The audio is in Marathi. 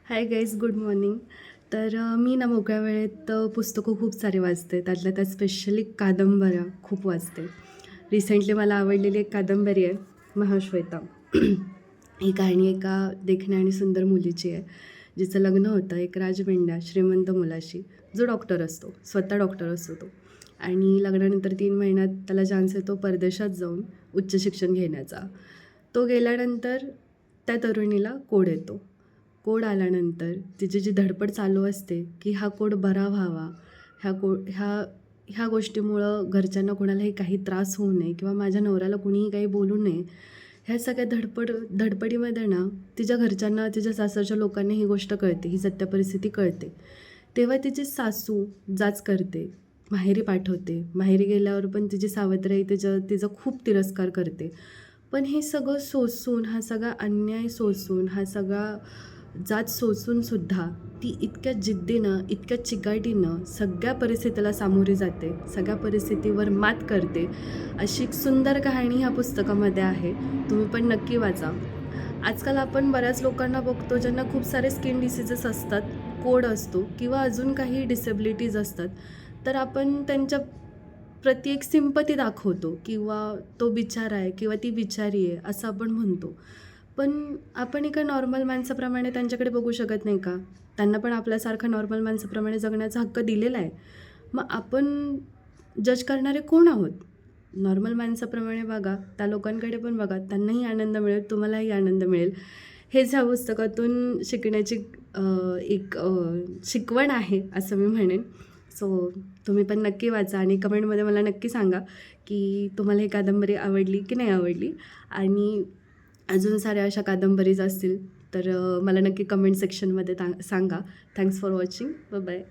हाय गाईज, गुड मॉर्निंग. मी ना मोकळ्या वेळेत पुस्तकं खूप सारी वाचते. त्यातल्या त्यात स्पेशली कादंबऱ्या खूप वाचते. रिसेंटली मला आवडलेली एक कादंबरी आहे महाश्वेता. ही कहाणी एका देखण्या आणि सुंदर मुलीची आहे, जिचं लग्न होतं एक राजवेंड्या श्रीमंत मुलाशी, जो डॉक्टर असतो, स्वतः डॉक्टर असतो तो. आणि लग्नानंतर 3 महिन्यात त्याला चान्स येतो परदेशात जाऊन उच्च शिक्षण घेण्याचा. तो गेल्यानंतर त्या तरुणीला कोड येतो. कोड आल्यानंतर तिची जी धडपड चालू असते की हा कोड बरा व्हावा, ह्या ह्या गोष्टीमुळं घरच्यांना कोणालाही काही त्रास होऊ नये किंवा माझ्या नवऱ्याला कुणीही काही बोलू नये, ह्या सगळ्या धडपडीमध्ये ना तिच्या घरच्यांना, तिच्या सासरच्या लोकांना ही गोष्ट कळते, ही सत्य परिस्थिती कळते. तेव्हा तिची सासू जाच करते, माहेरी पाठवते. माहेरी गेल्यावर पण तिची सावत्र आई तिचा खूप तिरस्कार करते. पण हे सगळं सोसून, हा सगळा अन्याय सोसून, हा सगळा जाच सोसूनसुद्धा ती इतक्या जिद्दीनं, इतक्या चिकाटीनं सगळ्या परिस्थितीला सामोरी जाते, सगळ्या परिस्थितीवर मात करते. अशी एक सुंदर कहाणी ह्या पुस्तकामध्ये आहे. तुम्ही पण नक्की वाचा. आजकाल आपण बऱ्याच लोकांना बघतो ज्यांना खूप सारे स्किन डिसीजेस असतात, कोड असतो किंवा अजून काही डिसेबिलिटीज असतात. तर आपण त्यांच्या प्रती एक सिम्पती दाखवतो किंवा तो बिचारा आहे किंवा ती बिचारी आहे असं आपण म्हणतो. पण आपण एका नॉर्मल माणसाप्रमाणे त्यांच्याकडे बघू शकत नाही का? त्यांना पण आपल्यासारखा नॉर्मल माणसाप्रमाणे जगण्याचा हक्क दिलेला आहे. मग आपण जज करणारे कोण आहोत? नॉर्मल माणसाप्रमाणे वागा, त्या लोकांकडे पण बघा, त्यांनाही आनंद मिळेल, तुम्हालाही आनंद मिळेल. हेच ह्या पुस्तकातून शिकण्याची एक शिकवण आहे असं मी म्हणेन. सो तुम्ही पण नक्की वाचा आणि कमेंटमध्ये मला नक्की सांगा की तुम्हाला ही कादंबरी आवडली की नाही आवडली. आणि अजून साऱ्या अशा कादंबरीज असतील तर मला नक्की कमेंट सेक्शनमध्ये सांगा. Thanks for watching. बाय.